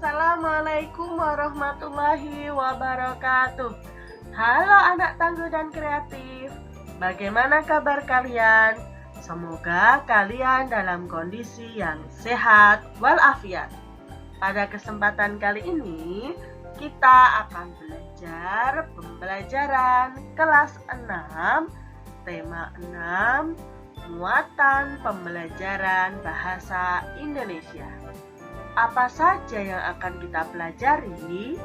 Assalamualaikum warahmatullahi wabarakatuh. Halo anak tangguh dan kreatif. Bagaimana kabar kalian? Semoga kalian dalam kondisi yang sehat walafiat. Pada kesempatan kali ini, kita akan belajar pembelajaran kelas 6, tema 6, muatan pembelajaran bahasa Indonesia. Apa saja yang akan kita pelajari?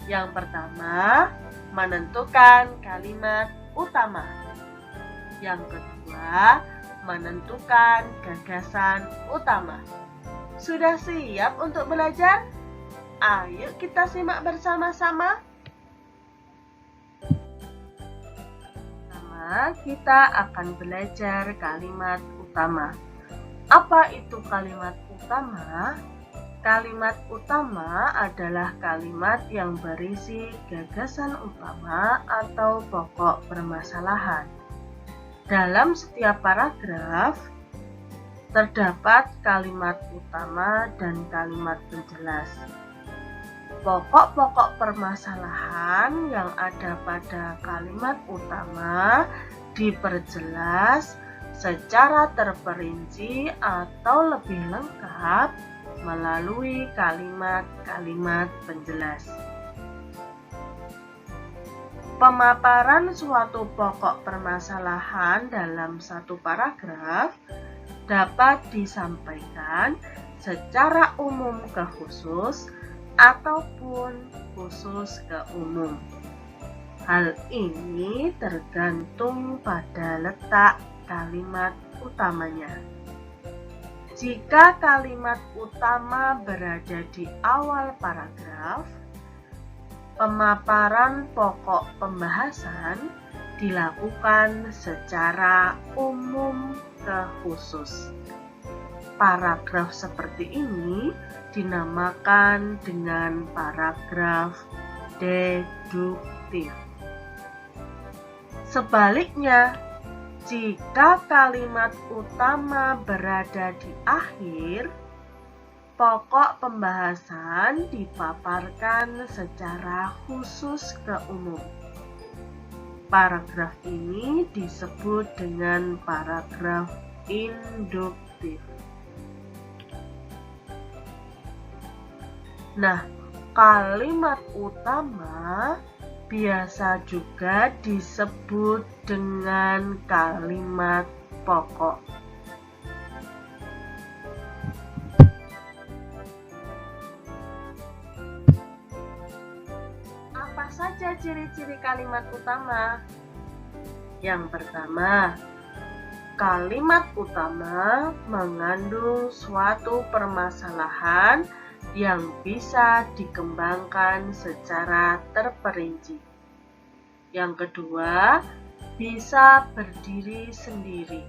Yang pertama, menentukan kalimat utama. Yang kedua, menentukan gagasan utama. Sudah siap untuk belajar? Ayo kita simak bersama-sama. Pertama, kita akan belajar kalimat utama. Apa itu kalimat utama? Kalimat utama adalah kalimat yang berisi gagasan utama atau pokok permasalahan. Dalam setiap paragraf, terdapat kalimat utama dan kalimat penjelas. Pokok-pokok permasalahan yang ada pada kalimat utama diperjelas secara terperinci atau lebih lengkap melalui kalimat-kalimat penjelas. Pemaparan suatu pokok permasalahan dalam satu paragraf dapat disampaikan secara umum ke khusus ataupun khusus ke umum. Hal ini tergantung pada letak kalimat utamanya. Jika kalimat utama berada di awal paragraf, pemaparan pokok pembahasan dilakukan secara umum ke khusus. Paragraf seperti ini dinamakan dengan paragraf deduktif. Sebaliknya, jika kalimat utama berada di akhir, pokok pembahasan dipaparkan secara khusus ke umum. Paragraf ini disebut dengan paragraf induktif. Nah, kalimat utama biasa juga disebut dengan kalimat pokok. Apa saja ciri-ciri kalimat utama? Yang pertama, kalimat utama mengandung suatu permasalahan yang bisa dikembangkan secara terperinci. Yang kedua, bisa berdiri sendiri.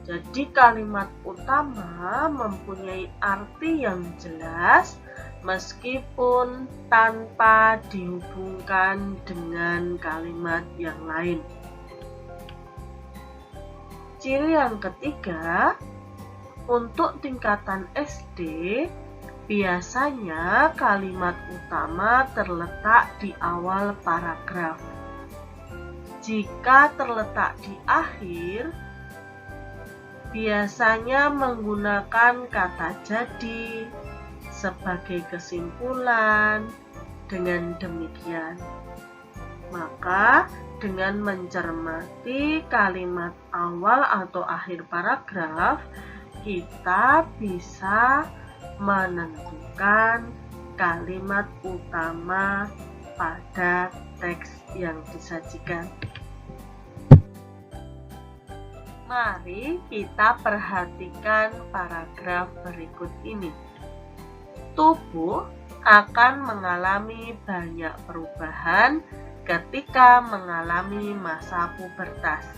Jadi kalimat utama mempunyai arti yang jelas meskipun tanpa dihubungkan dengan kalimat yang lain. Ciri yang ketiga, untuk tingkatan SD, biasanya kalimat utama terletak di awal paragraf. Jika terletak di akhir, biasanya menggunakan kata jadi sebagai kesimpulan. Dengan demikian, maka dengan mencermati kalimat awal atau akhir paragraf, kita bisa menentukan kalimat utama pada teks yang disajikan. Mari kita perhatikan paragraf berikut ini. Tubuh akan mengalami banyak perubahan ketika mengalami masa pubertas.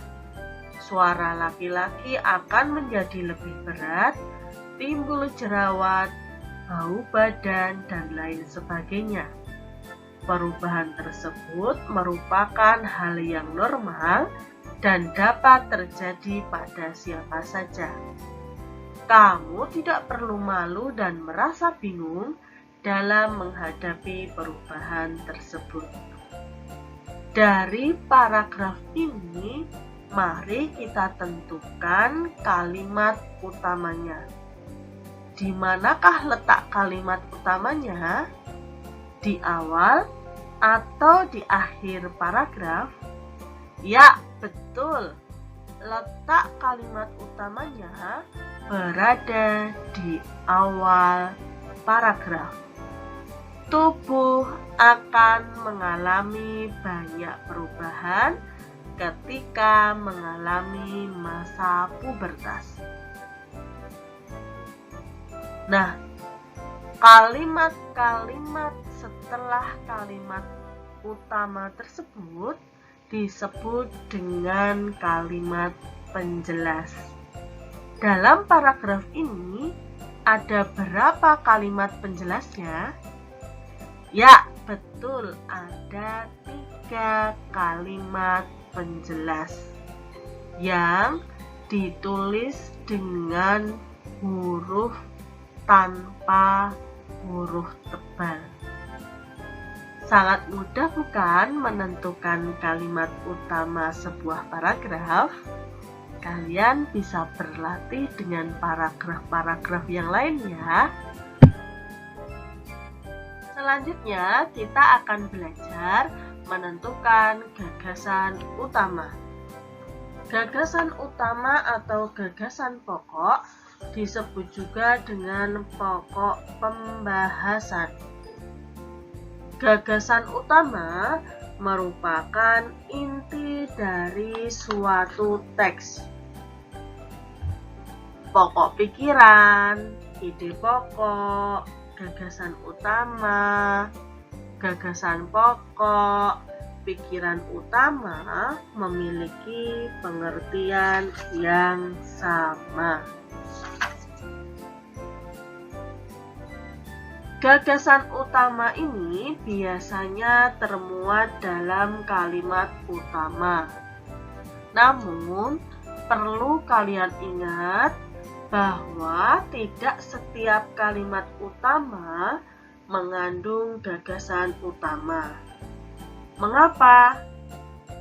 Suara laki-laki akan menjadi lebih berat, timbul jerawat, bau badan, dan lain sebagainya. Perubahan tersebut merupakan hal yang normal dan dapat terjadi pada siapa saja. Kamu tidak perlu malu dan merasa bingung dalam menghadapi perubahan tersebut. Dari paragraf ini, mari kita tentukan kalimat utamanya. Di manakah letak kalimat utamanya? Di awal atau di akhir paragraf? Ya, betul. Letak kalimat utamanya berada di awal paragraf. Tubuh akan mengalami banyak perubahan ketika mengalami masa pubertas. Nah, kalimat-kalimat setelah kalimat utama tersebut disebut dengan kalimat penjelas. Dalam paragraf ini ada berapa kalimat penjelasnya? Ya, betul, ada 3 kalimat penjelas yang ditulis dengan huruf tanpa huruf tebal. Sangat mudah bukan menentukan kalimat utama sebuah paragraf? Kalian bisa berlatih dengan paragraf-paragraf yang lain ya. Selanjutnya kita akan belajar menentukan gagasan utama. Gagasan utama atau gagasan pokok disebut juga dengan pokok pembahasan. Gagasan utama merupakan inti dari suatu teks. Pokok pikiran, ide pokok, gagasan utama, gagasan pokok, pikiran utama memiliki pengertian yang sama. Gagasan utama ini biasanya termuat dalam kalimat utama. Namun, perlu kalian ingat bahwa tidak setiap kalimat utama mengandung gagasan utama. Mengapa?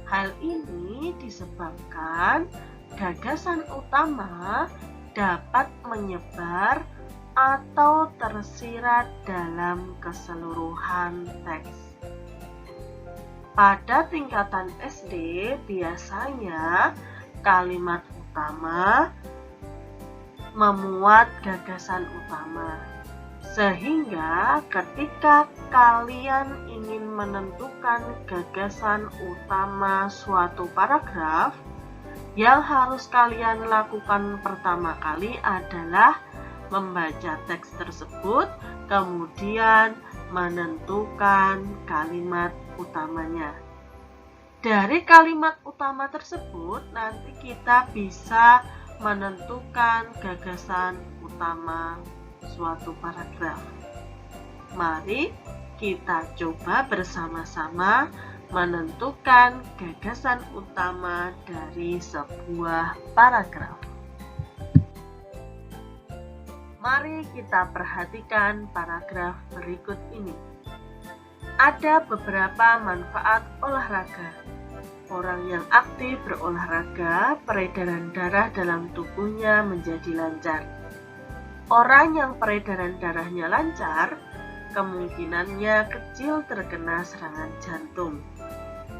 Hal ini disebabkan gagasan utama dapat menyebar atau tersirat dalam keseluruhan teks. Pada tingkatan SD, biasanya kalimat utama memuat gagasan utama. Sehingga ketika kalian ingin menentukan gagasan utama suatu paragraf, yang harus kalian lakukan pertama kali adalah membaca teks tersebut, kemudian menentukan kalimat utamanya. Dari kalimat utama tersebut, nanti kita bisa menentukan gagasan utama suatu paragraf. Mari kita coba bersama-sama menentukan gagasan utama dari sebuah paragraf. Mari kita perhatikan paragraf berikut ini. Ada beberapa manfaat olahraga. Orang yang aktif berolahraga, peredaran darah dalam tubuhnya menjadi lancar. Orang yang peredaran darahnya lancar, kemungkinannya kecil terkena serangan jantung.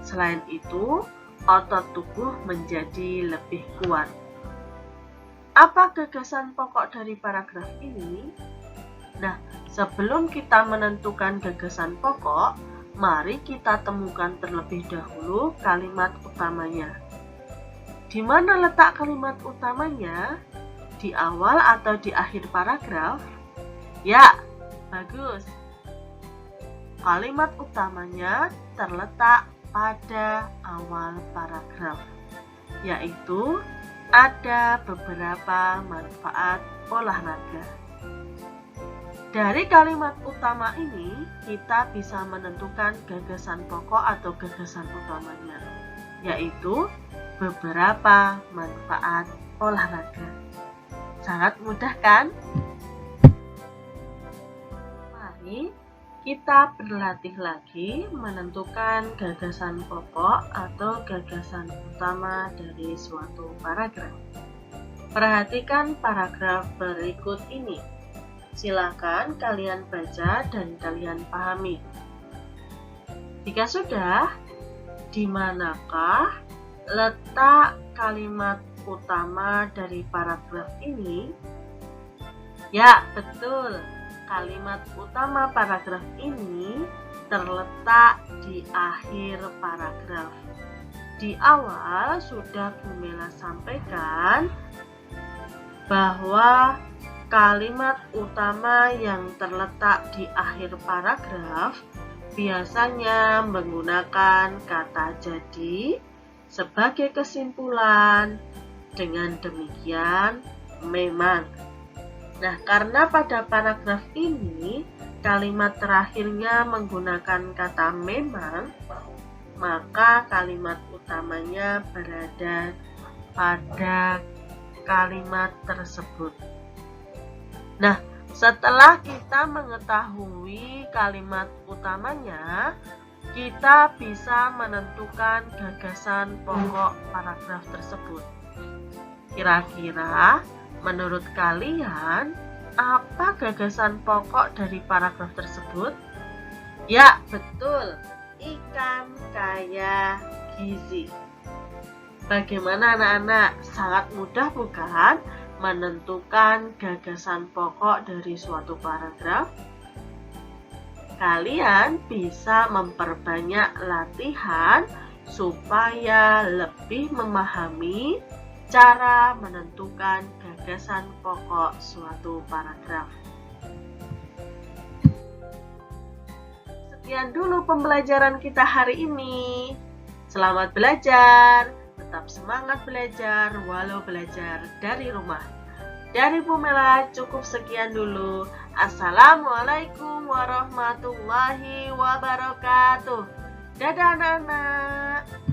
Selain itu, otot tubuh menjadi lebih kuat. Apa gagasan pokok dari paragraf ini? Nah, sebelum kita menentukan gagasan pokok, mari kita temukan terlebih dahulu kalimat utamanya. Di mana letak kalimat utamanya? Di awal atau di akhir paragraf? Ya, bagus. Kalimat utamanya terletak pada awal paragraf, yaitu ada beberapa manfaat olahraga. Dari kalimat utama ini, kita bisa menentukan gagasan pokok atau gagasan utamanya, yaitu beberapa manfaat olahraga. Sangat mudah kan? Mari kita berlatih lagi menentukan gagasan pokok atau gagasan utama dari suatu paragraf. Perhatikan paragraf berikut ini. Silakan kalian baca dan kalian pahami. Jika sudah, di manakah letak kalimat utama dari paragraf ini? Ya, betul. Kalimat utama paragraf ini terletak di akhir paragraf. Di awal sudah Bu Mela sampaikan bahwa kalimat utama yang terletak di akhir paragraf biasanya menggunakan kata jadi sebagai kesimpulan. Dengan demikian, memang. Nah, karena pada paragraf ini kalimat terakhirnya menggunakan kata memang, maka kalimat utamanya berada pada kalimat tersebut. Nah, setelah kita mengetahui kalimat utamanya, kita bisa menentukan gagasan pokok paragraf tersebut. Kira-kira menurut kalian, apa gagasan pokok dari paragraf tersebut? Ya, betul. Ikan kaya gizi. Bagaimana anak-anak? Sangat mudah bukan menentukan gagasan pokok dari suatu paragraf? Kalian bisa memperbanyak latihan supaya lebih memahami cara menentukan gagasan pokok suatu paragraf. Sekian dulu pembelajaran kita hari ini. Selamat belajar, tetap semangat belajar walau belajar dari rumah. Dari Bu Mela cukup sekian dulu. Assalamualaikum warahmatullahi wabarakatuh. Dadah anak-anak.